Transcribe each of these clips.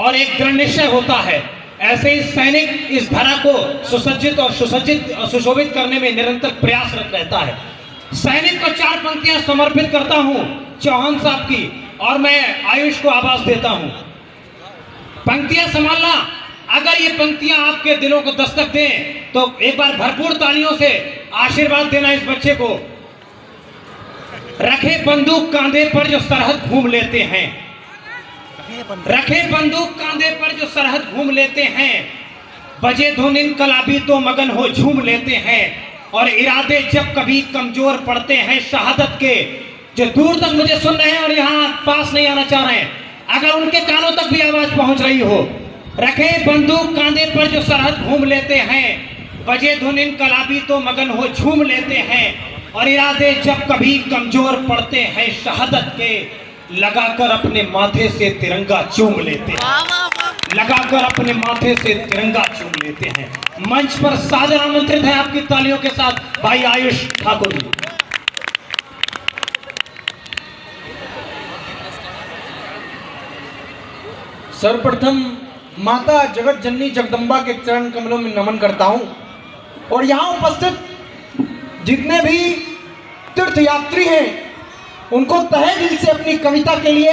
और एक दृढ़ निश्चय होता है, ऐसे ही सैनिक इस धरा को सुसज्जित और सुशोभित करने में निरंतर प्रयासरत रहता है। सैनिक को 4 पंक्तियां समर्पित करता हूं चौहान साहब की, और मैं आयुष को आवाज देता हूं। पंक्तियां संभालना। अगर ये पंक्तियां आपके दिलों को दस्तक दें तो एक बार भरपूर तालियों से आशीर्वाद देना इस बच्चे को। रखे बंदूक कांधे पर जो सरहद घूम लेते हैं, रखे बंदूक कांधे पर जो सरहद घूम लेते हैं, बजे धुन इनकलाबी तो मगन हो झूम लेते हैं, और इरादे जब कभी कमजोर पड़ते हैं शहादत के, जो दूर तक मुझे सुन रहे हैं और यहाँ पास नहीं आना चाह रहे हैं, अगर उनके कानों तक भी आवाज पहुंच रही हो, रखे बंदूक कांधे पर जो सरहद घूम लेते हैं, बजे धुन इनकलाबी तो मगन हो झूम लेते हैं, और इरादे जब कभी कमजोर पड़ते हैं शहादत के, लगाकर अपने माथे से तिरंगा चूम लेते हैं, लगाकर अपने माथे से तिरंगा चूम लेते हैं। मंच पर सादर आमंत्रित है आपकी तालियों के साथ भाई आयुष ठाकुर जी। सर्वप्रथम माता जगत जननी जगदम्बा के चरण कमलों में नमन करता हूं, और यहाँ उपस्थित जितने भी तीर्थयात्री हैं उनको तहे दिल से अपनी कविता के लिए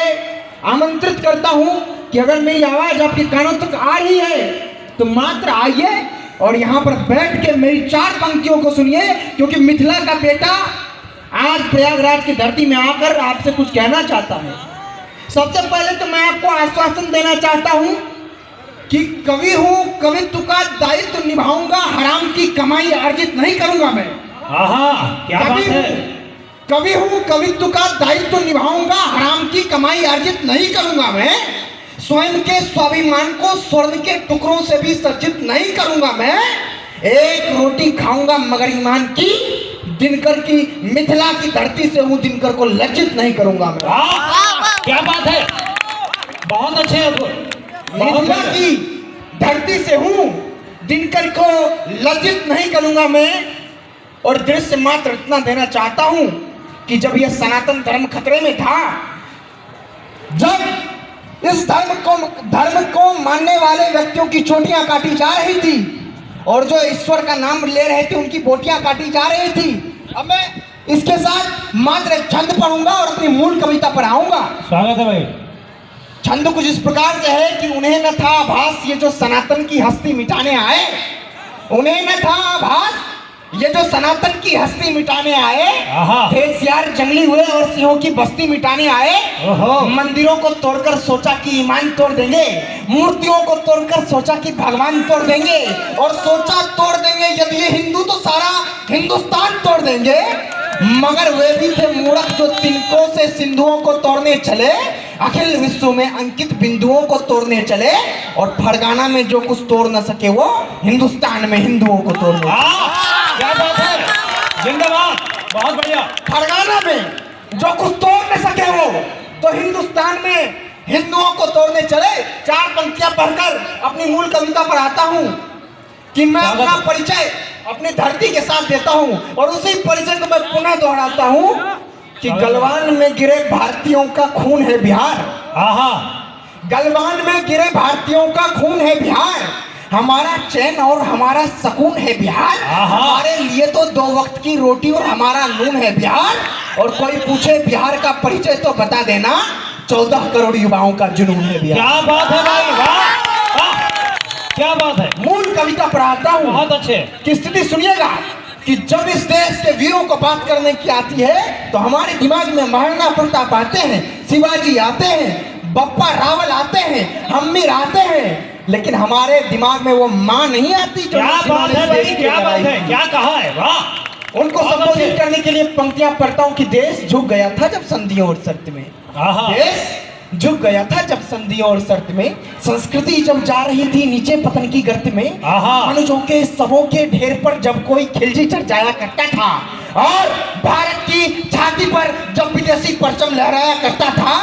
आमंत्रित करता हूं कि अगर मेरी आवाज आपके कानों तक आ रही है तो मात्र आइए और यहाँ पर बैठ के मेरी 4 पंक्तियों को सुनिए, क्योंकि मिथिला का बेटा आज प्रयागराज की धरती में आकर आपसे कुछ कहना चाहता है। सबसे पहले तो मैं आपको आश्वासन देना चाहता हूं कि कवि हूं, कवित्व का दायित्व निभाऊंगा, हराम की कमाई अर्जित नहीं करूंगा मैं। क्या बात है। कवि हूं, कवित्व का दायित्व निभाऊंगा, हराम की कमाई अर्जित नहीं करूंगा मैं। स्वयं के स्वाभिमान को स्वर्ण के टुकड़ों से भी सज्जित नहीं करूंगा मैं। एक रोटी खाऊंगा मगर ईमान की, दिनकर की मिथिला की धरती से हूं, दिनकर को लज्जित नहीं करूंगा मैं। क्या बात है, बहुत अच्छे हैं। मिथिला की धरती से हूं, दिनकर को लज्जित नहीं करूंगा मैं। और दृश्य मात्र इतना देना चाहता हूं कि जब यह सनातन धर्म खतरे में था, जब इस धर्म को मानने वाले व्यक्तियों की चोटियां काटी जा रही थी और जो ईश्वर का नाम ले रहे थे उनकी बोटियां काटी जा रही थी, अब मैं इसके साथ मात्र एक छंद पढ़ूंगा और अपनी मूल कविता पर आऊंगा। स्वागत है भाई। छंद कुछ इस प्रकार से है कि उन्हें न था आभास ये जो सनातन की हस्ती मिटाने आए, उन्हें न था आभास ये जो सनातन की हस्ती मिटाने आए, थे सियार जंगली हुए और सिंहों की बस्ती मिटाने आए। मंदिरों को तोड़कर सोचा कि ईमान तोड़ देंगे, मूर्तियों को तोड़कर सोचा कि भगवान तोड़ देंगे, और सोचा तोड़ देंगे यदि ये हिंदू तो सारा हिंदुस्तान तोड़ देंगे। मगर वे भी थे मूर्ख जो तिनकों से सिंधुओं को तोड़ने चले, अखिल विश्व में अंकित बिंदुओं को तोड़ने चले, और फरगाना में जो कुछ तोड़ न सके वो हिंदुस्तान में हिंदुओं को तोड़ने। क्या बात है, जिंदाबाद, बहुत बढ़िया। फरगाना में जो कुछ तोड़ न सके वो तो हिंदुस्तान में हिंदुओं को तोड़ने चले। 4 पंक्तियां पढ़कर अपनी मूल कविता पर आता हूं कि मैं अपना परिचय अपनी धरती के साथ देता हूं, और उसी परिचय को मैं पुनः दोहराता हूं कि गलवान में गिरे भारतीयों का खून है बिहार। गलवान में गिरे भारतीयों का खून है बिहार, हमारा चैन और हमारा सुकून है बिहार। हमारे लिए तो 2 वक्त की रोटी और हमारा नून है बिहार। और कोई पूछे बिहार का परिचय तो बता देना, 14 करोड़ युवाओं का जुनून है बिहार। क्या बात है भाई, वाह, क्या बात है। मूल कविता पर आता हूँ। बहुत अच्छे। की स्थिति सुनिएगा कि जब इस देश के वीरों को बात करने की आती है तो हमारे दिमाग में महाराणा प्रताप आते हैं, शिवाजी आते हैं, बप्पा रावल आते हैं, हम्मीर आते हैं, लेकिन हमारे दिमाग में वो माँ नहीं आती। क्या बात है भाई, क्या बात है, क्या कहा है, वाह। उनको संबोधित करने के लिए पंक्तियां पढ़ता हूँ कि देश झुक गया था जब संधियों और शर्त में, देश झुक गया था जब संधियों और शर्त में, संस्कृति जब जा रही थी नीचे पतन की गर्त में, मनुष्यों के सबों के ढेर पर जब कोई खिलजी चढ़ जाया करता था, और भारत की छाती पर जब विदेशी परचम लहराया करता था,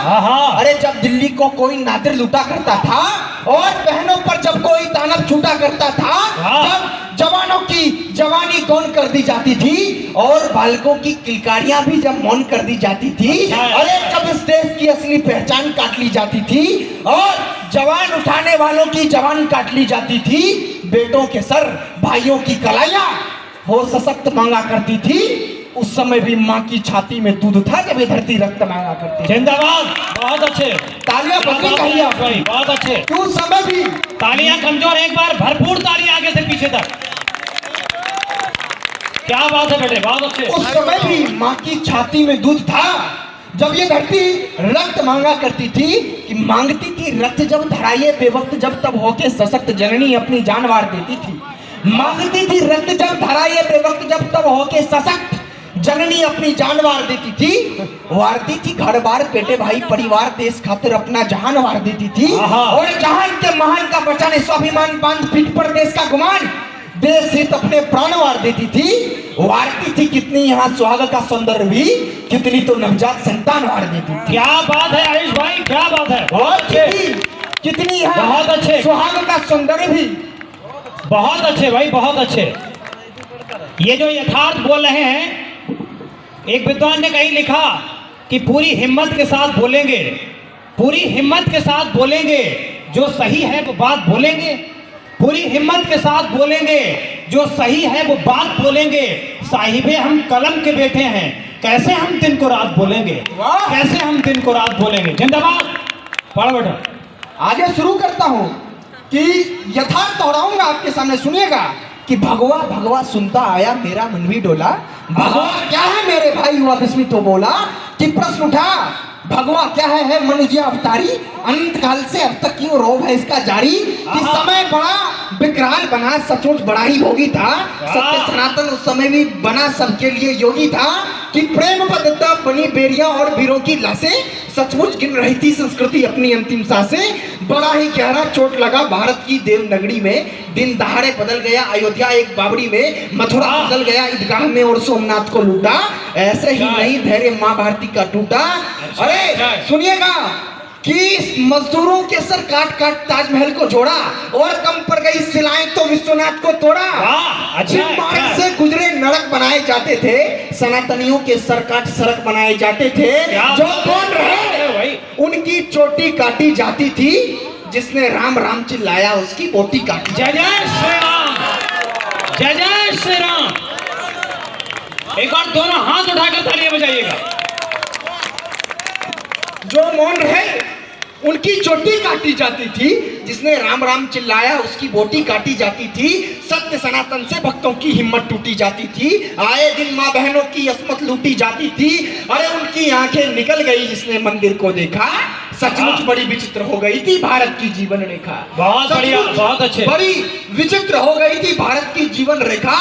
अरे जब दिल्ली को कोई नादिर लूटा करता था, और बहनों पर जब कोई तानव छूटा करता था, जब जवानों की जवानी गौन कर दी जाती थी और बालकों की किलकारियां भी जब मौन कर दी जाती थी, अरे जब इस देश की असली पहचान काट ली जाती थी और जवान उठाने वालों की जवान काट ली जाती थी, बेटों के सर भाइयों की कलाइयां हो सशक्त मांगा करती थी, उस समय भी माँ की छाती में दूध था जब ये धरती रक्त मांगा करती थी। जिंदाबाद, बहुत अच्छे, तालियां बंदी कहिए आप भाई, बहुत अच्छे। कि उस समय भी तालियां कमजोर, एक बार भरपूर तालियां आगे से पीछे तक। क्या बात है बेटे, बहुत अच्छे। उस समय भी माँ की छाती में दूध था जब ये धरती रक्त मांगा करती थी, कि मांगती थी रक्त जब धराये बेवक्त जब तब होके सशक्त जननी अपनी जान वार देती थी। मांगती थी रक्त जब धराये बेवक्त जब तब होके सशक्त जननी अपनी जान वार देती थी, वारती थी घर बार बेटे भाई परिवार देश खातिर अपना जहान वार देती थी, और जहान के महान का बचाने स्वाभिमान बांध पीठ पर देश का गुमान देश हित अपने प्राण वार देती थी। वारती थी कितनी यहाँ सुहाग का सौंदर्य भी, कितनी तो नवजात संतान वार देती थी। क्या बात है आयुष भाई, क्या बात है, बहुत अच्छे, कितनी यहाँ बहुत अच्छे सुहाग का सौंदर्य भी, बहुत अच्छे भाई, बहुत अच्छे। ये जो यथार्थ बोल रहे हैं, एक विद्वान ने कहीं लिखा कि पूरी हिम्मत के साथ बोलेंगे, पूरी हिम्मत के साथ बोलेंगे, जो सही है वो बात बोलेंगे, पूरी हिम्मत के साथ बोलेंगे, जो सही है वो बात बोलेंगे। साहिबे हम कलम के बेटे हैं, कैसे हम दिन को रात बोलेंगे, कैसे हम दिन को रात बोलेंगे। जिंदाबाद, पढ़ बेटा। आगे शुरू करता हूँ कि यथार्थ दोहराऊंगा आपके सामने, सुनिएगा कि भगवा भगवा सुनता आया मेरा मन भी डोला, भगवा क्या है मेरे भाई हुआ विस्मित तो बोला, कि प्रश्न उठा भगवा क्या है मनुष्य अवतारी, अनंत काल से अब तक क्यों रोग है इसका जारी, कि समय बड़ा विकराल बना सचमुच बड़ा ही भोगी था, सत्य सनातन उस समय भी बना सबके लिए योगी था, कि प्रेम बदता बनी बेरिया और वीरों की लाशें, सचमुच गिन रही थी संस्कृति अपनी अंतिम सांसें, बड़ा ही गहरा चोट लगा भारत की देवनगरी में, दिन दहाड़े बदल गया अयोध्या एक बावड़ी में, मथुरा बदल गया ईदगाह में और सोमनाथ को लूटा, ऐसे ही नहीं धैर्य माँ भारती का टूटा। अरे सुनिएगा कि मजदूरों के सर काट काट ताजमहल को जोड़ा, और कम पड़ गई सिलाएं तो विश्वनाथ को तोड़ा, मार्ग से गुजरे नरक बनाए जाते थे, सनातनियों के सर काट सड़क बनाए जाते थे, जो कौन रहे उनकी चोटी काटी जाती थी, जिसने राम राम चिल्लाया उसकी बोटी काटी। जय जय श्री राम, जय जय श्री राम। एक बार दोनों हाथ उठाकर तालियां बजाइएगा। जो मौन रहे उनकी चोटी काटी जाती थी, जिसने राम राम चिल्लाया उसकी बोटी काटी जाती थी, सत्य सनातन से भक्तों की हिम्मत टूटी जाती थी, आए दिन माँ बहनों की अस्मत लूटी जाती थी, अरे उनकी आंखें निकल गई जिसने मंदिर को देखा, सचमुच बड़ी विचित्र हो गई थी भारत की जीवन रेखा। बहुत बढ़िया, बहुत अच्छे। बड़ी विचित्र हो गई थी भारत की जीवन रेखा।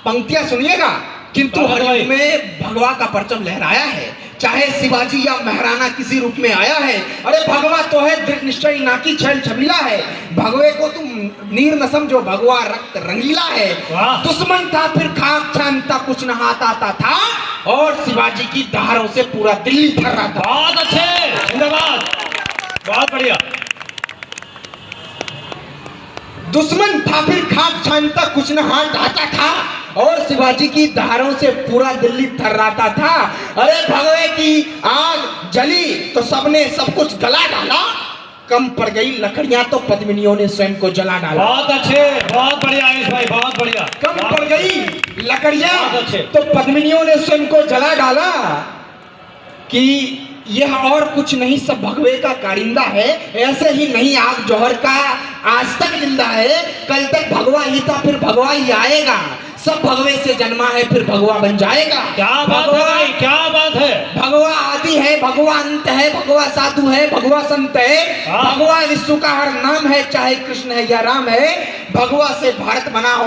पंक्तियां सुनिएगा, किंतु हर युग में भगवा का परचम लहराया है, चाहे शिवाजी या महाराणा किसी रूप में आया है, अरे भगवा तो है दृढ़ निश्चय ना की छल छबीला है, भगवे को तुम नीर न समझो भगवा रक्त रंगीला है, दुश्मन था फिर खाक छानता कुछ न हाथ आता था, और शिवाजी की दहारों से पूरा दिल्ली भर रहा था। बहुत अच्छे, जिंदाबाद, बहुत बढ़िया। दुश्मन था फिर खाक छानता कुछ न हाथ आता था, और शिवाजी की धारों से पूरा दिल्ली थर्राता था, अरे भगवे की आग जली तो सबने सब कुछ गला डाला, कम पड़ गई लकड़ियां तो पद्मिनियों ने स्वयं को जला डाला। बहुत अच्छे, बहुत बढ़िया आयुष भाई, बहुत बढ़िया। कम पड़ गई लकड़ियां तो पद्मिनियों ने स्वयं को जला डाला, कि यह और कुछ नहीं सब भगवे का कारिंदा है, ऐसे ही नहीं आग जौहर का आज तक जिंदा है, कल तक भगवा ही था फिर भगवा ही आएगा, सब भगवे से जन्मा है फिर भगवा बन जाएगा। क्या बात है भाई, क्या बात है। भगवा आदि है, भगवा अंत है, भगवा साधु है, भगवा संत है, भगवा विश्व का हर नाम है, चाहे कृष्ण है या राम है, भगवा से भारत बना हो।